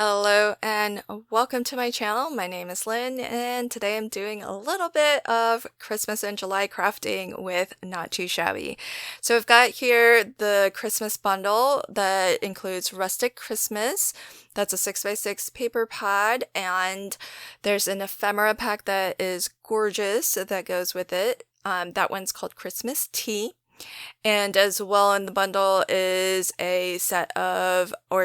Hello and welcome to my channel. My name is Lynn and today I'm doing a little bit of Christmas and July crafting with Not Too Shabby. So I've got here the Christmas bundle that includes Rustic Christmas. That's a 6x6 paper pad, and there's an ephemera pack that is gorgeous that goes with it. That one's called Christmas Tea. And as well in the bundle is a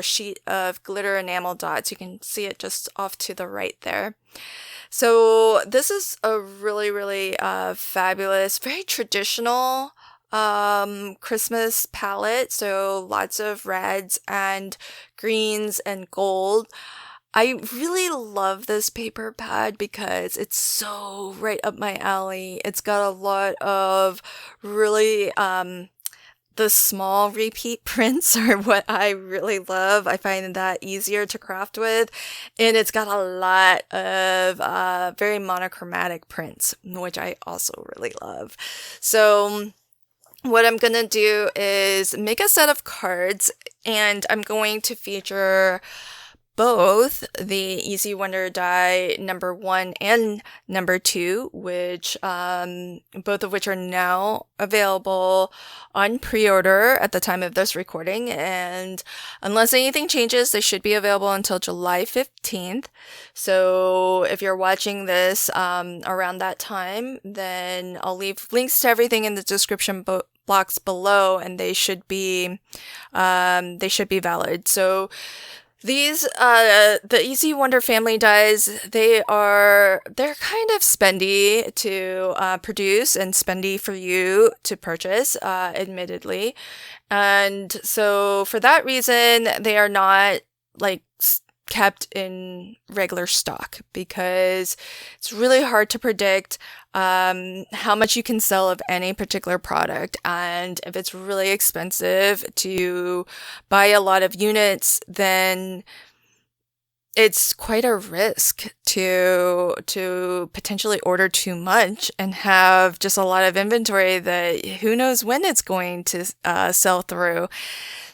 sheet of glitter enamel dots. You can see it just off to the right there. So this is a really fabulous, very traditional Christmas palette. So lots of reds and greens and gold. I really love this paper pad because it's so right up my alley. It's got a lot of really, the small repeat prints are what I really love. I find that easier to craft with. And it's got a lot of very monochromatic prints, which I also really love. So what I'm gonna do is make a set of cards, and I'm going to feature both the Easy Wonder die number 1 and number 2, which both of which are now available on pre-order at the time of this recording, and unless anything changes, they should be available until July 15th. So if you're watching this around that time, then I'll leave links to everything in the description box below, and they should be valid. So these, the Easy Wonder family dies, they're kind of spendy to produce and spendy for you to purchase, admittedly. And so for that reason, they are not like kept in regular stock because it's really hard to predict how much you can sell of any particular product, and if it's really expensive to buy a lot of units, then it's quite a risk to potentially order too much and have just a lot of inventory that who knows when it's going to sell through.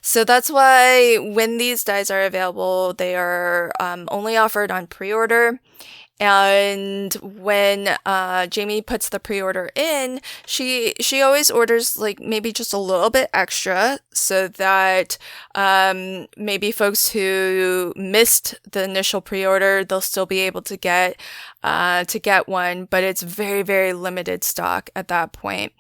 So that's why when these dies are available, they are only offered on pre-order. And when Jamie puts the pre-order in, she always orders like maybe just a little bit extra so that maybe folks who missed the initial pre-order, they'll still be able to get one, but it's very limited stock at that point.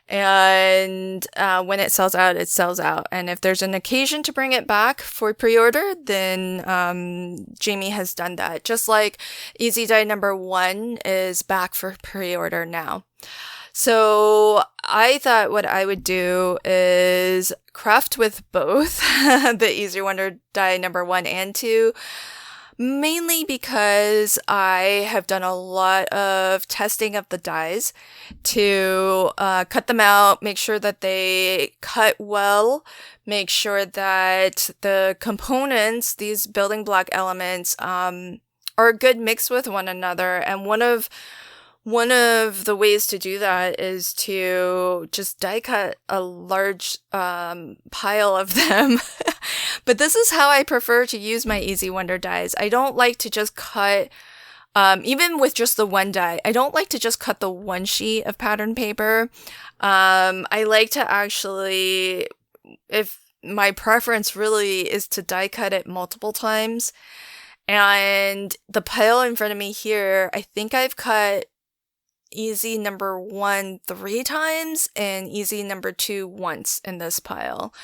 And when it sells out, it sells out. And if there's an occasion to bring it back for pre-order, then Jamie has done that. Just like Easy Die number 1 is back for pre-order now. So I thought what I would do is craft with both the Easy Wonder Die number 1 and 2. Mainly because I have done a lot of testing of the dies to cut them out, make sure that they cut well, make sure that the components, these building block elements, are a good mix with one another. And one of the ways to do that is to just die cut a large pile of them. But this is how I prefer to use my Easy Wonder dies. I don't like to just cut, even with just the one die, I don't like to just cut the one sheet of pattern paper. I like to actually, if my preference really is to die cut it multiple times. And the pile in front of me here, I think I've cut Easy number 1 3 times and Easy number 2 once in this pile.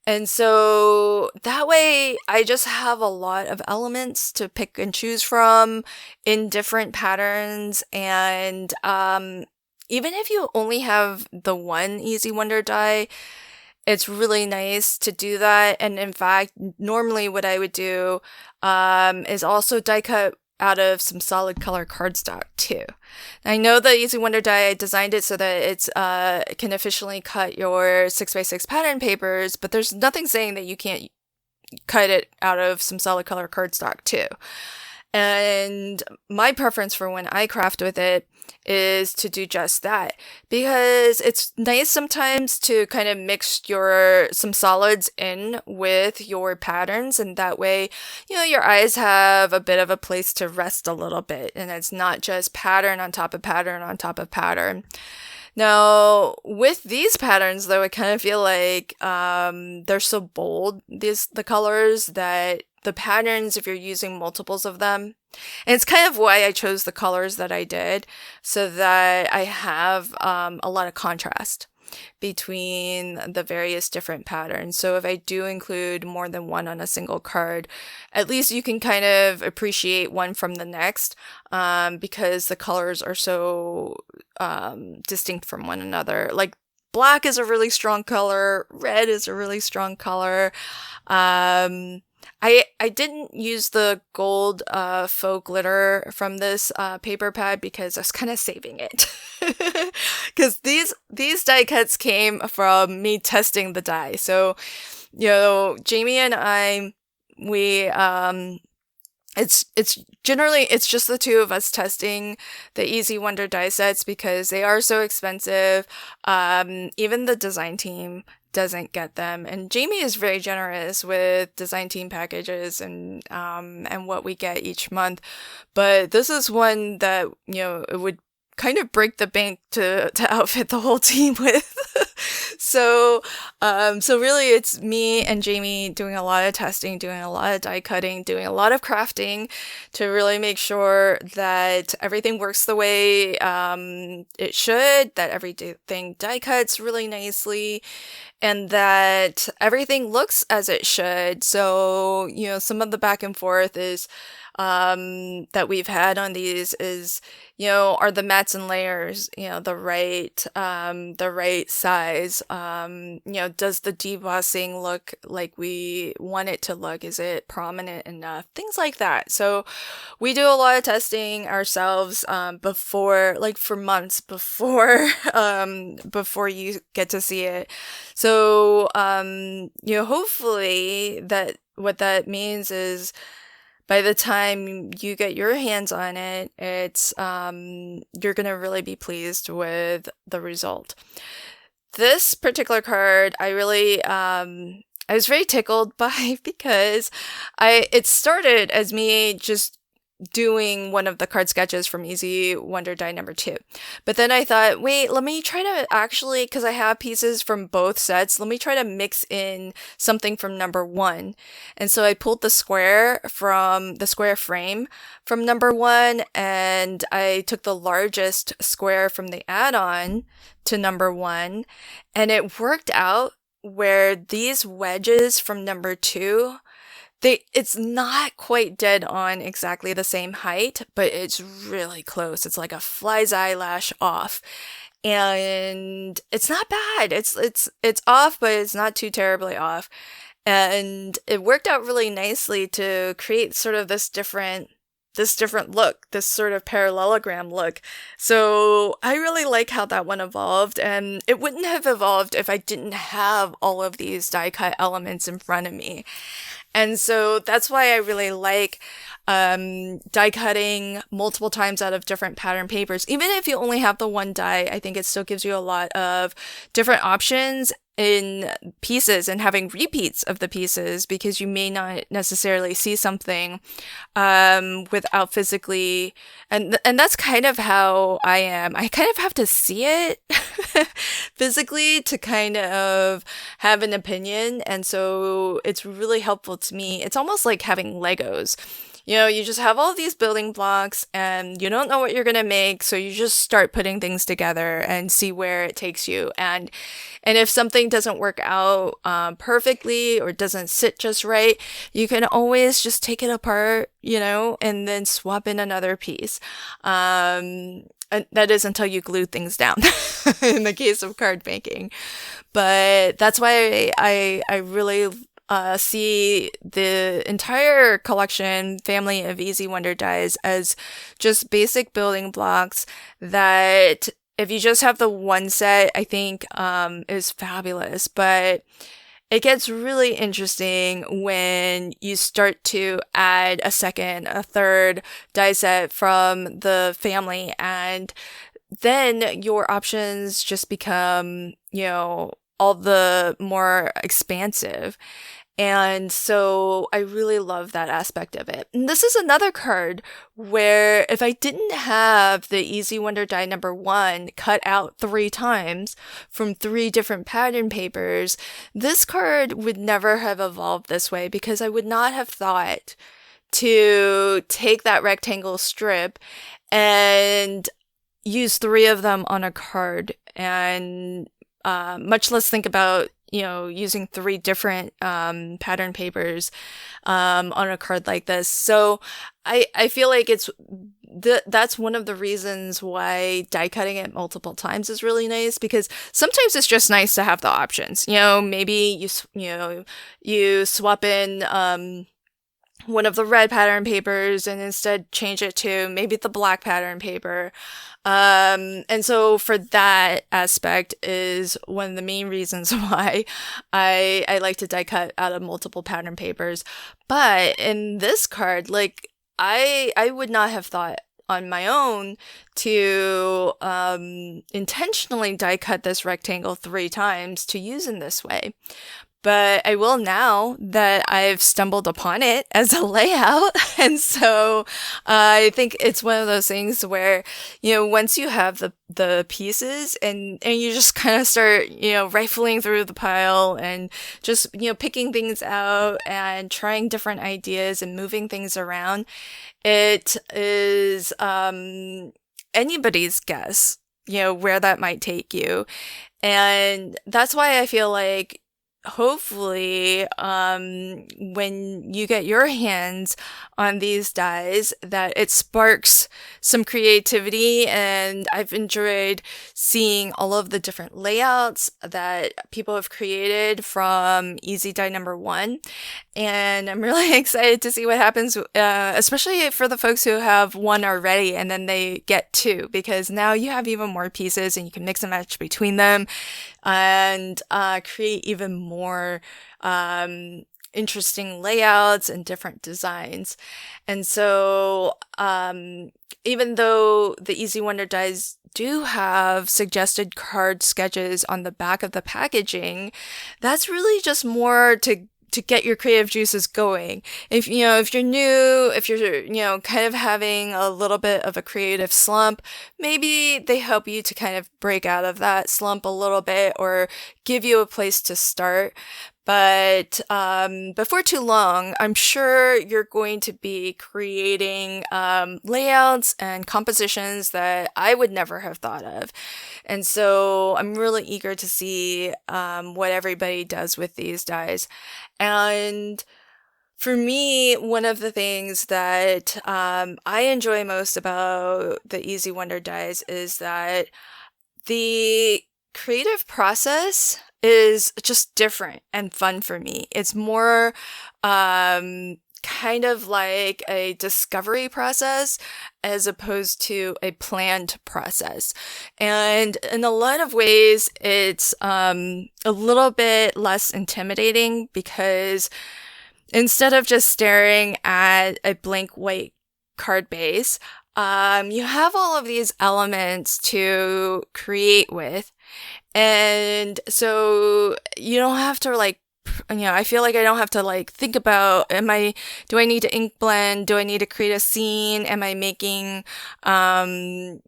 And so that way I just have a lot of elements to pick and choose from in different patterns. And even if you only have the one Easy Wonder die, it's really nice to do that. And in fact, normally what I would do is also die cut out of some solid color cardstock too. I know the Easy Wonder die, I designed it so that it's can efficiently cut your 6x6 pattern papers, but there's nothing saying that you can't cut it out of some solid color cardstock too. And my preference for when I craft with it is to do just that, because it's nice sometimes to kind of mix some solids in with your patterns, and that way, your eyes have a bit of a place to rest a little bit, and it's not just pattern on top of pattern on top of pattern. Now, with these patterns, though, I kind of feel like they're so bold, the colors, that the patterns, if you're using multiples of them, and it's kind of why I chose the colors that I did, so that I have a lot of contrast between the various different patterns. So if I do include more than one on a single card, at least you can kind of appreciate one from the next, because the colors are so distinct from one another. Like, black is a really strong color, red is a really strong color. I didn't use the gold faux glitter from this paper pad because I was kind of saving it. Because these die cuts came from me testing the die. So, Jamie and I, we it's just the two of us testing the Easy Wonder die sets because they are so expensive. Even the design team doesn't get them, and Jamie is very generous with design team packages and what we get each month. But this is one that it would kind of break the bank to outfit the whole team with. So really it's me and Jamie doing a lot of testing, doing a lot of die cutting, doing a lot of crafting to really make sure that everything works the way it should, that everything die cuts really nicely, and that everything looks as it should. So, some of the back and forth is that we've had on these is, are the mats and layers, the right size? Does the debossing look like we want it to look? Is it prominent enough? Things like that. So we do a lot of testing ourselves, before, like for months before, before you get to see it. So, hopefully what that means is, by the time you get your hands on it, it's you're gonna really be pleased with the result. This particular card, I was very tickled by, because it started as me just doing one of the card sketches from Easy Wonder Die number 2. But then I thought, wait, let me try to actually, because I have pieces from both sets, let me try to mix in something from number 1. And so I pulled the square frame from number 1, and I took the largest square from the add-on to number 1, and it worked out where these wedges from number 2, it's not quite dead on exactly the same height, but it's really close. It's like a fly's eyelash off. And it's not bad. It's off, but it's not too terribly off. And it worked out really nicely to create sort of this different look, this sort of parallelogram look. So I really like how that one evolved, and it wouldn't have evolved if I didn't have all of these die cut elements in front of me. And so that's why I really like die cutting multiple times out of different pattern papers. Even if you only have the one die, I think it still gives you a lot of different options in pieces and having repeats of the pieces, because you may not necessarily see something without physically, and that's kind of how I am. I kind of have to see it physically to kind of have an opinion, and so it's really helpful to me. It's almost like having Legos. You just have all these building blocks and you don't know what you're going to make. So you just start putting things together and see where it takes you. And if something doesn't work out perfectly or doesn't sit just right, you can always just take it apart, and then swap in another piece. And that is until you glue things down in the case of card making. But that's why I really see the entire collection family of Easy Wonder dies as just basic building blocks that, if you just have the one set, I think is fabulous. But it gets really interesting when you start to add a second, a third die set from the family, and then your options just become, all the more expansive. And so I really love that aspect of it. And this is another card where if I didn't have the Easy Wonder die number 1 cut out 3 times from 3 different pattern papers, this card would never have evolved this way, because I would not have thought to take that rectangle strip and use 3 of them on a card, and much less think about using 3 different pattern papers on a card like this. So I feel like that's one of the reasons why die cutting it multiple times is really nice, because sometimes it's just nice to have the options. Maybe you swap in one of the red pattern papers and instead change it to maybe the black pattern paper. And so for that aspect is one of the main reasons why I like to die cut out of multiple pattern papers. But in this card, like I would not have thought on my own to intentionally die cut this rectangle 3 times to use in this way. But I will now that I've stumbled upon it as a layout. And so I think it's one of those things where, once you have the pieces and you just kind of start, rifling through the pile and just, picking things out and trying different ideas and moving things around, it is anybody's guess, where that might take you. And that's why I feel like hopefully, when you get your hands on these dies, that it sparks some creativity. And I've enjoyed seeing all of the different layouts that people have created from Easy Die number 1. And I'm really excited to see what happens, especially for the folks who have 1 already and then they get 2, because now you have even more pieces and you can mix and match between them and create even more interesting layouts and different designs. And so even though the Easy Wonder dies do have suggested card sketches on the back of the packaging, that's really just more to get your creative juices going. If you're new, if you're, kind of having a little bit of a creative slump, maybe they help you to kind of break out of that slump a little bit or give you a place to start. But before too long, I'm sure you're going to be creating layouts and compositions that I would never have thought of. And so I'm really eager to see what everybody does with these dies. And for me, one of the things that I enjoy most about the Easy Wonder dies is that the creative process is just different and fun for me. It's more kind of like a discovery process as opposed to a planned process. And in a lot of ways, it's a little bit less intimidating, because instead of just staring at a blank white card base, you have all of these elements to create with. And so you don't have to I feel like I don't have to think about, do I need to ink blend? Do I need to create a scene? Am I making, a,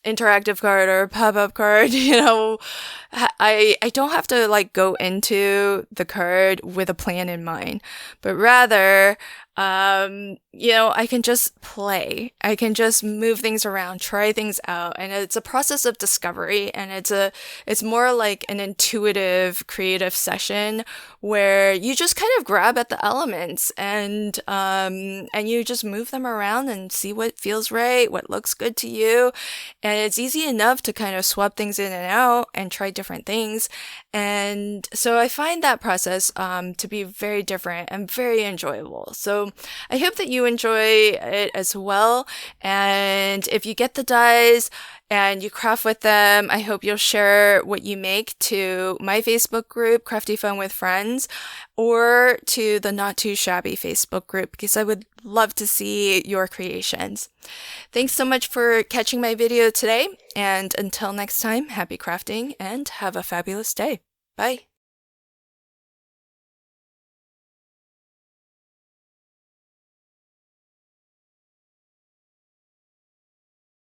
interactive card or a pop-up card? I don't have to go into the card with a plan in mind, but rather, I can just play. I can just move things around, try things out. And it's a process of discovery, and it's more like an intuitive creative session where you just kind of grab at the elements and you just move them around and see what feels right, what looks good to you. And it's easy enough to kind of swap things in and out and try different things. And so I find that process, to be very different and very enjoyable. So So I hope that you enjoy it as well. And if you get the dies and you craft with them, I hope you'll share what you make to my Facebook group, Crafty Fun with Friends, or to the Not Too Shabby Facebook group, because I would love to see your creations. Thanks so much for catching my video today, and until next time, happy crafting and have a fabulous day. Bye.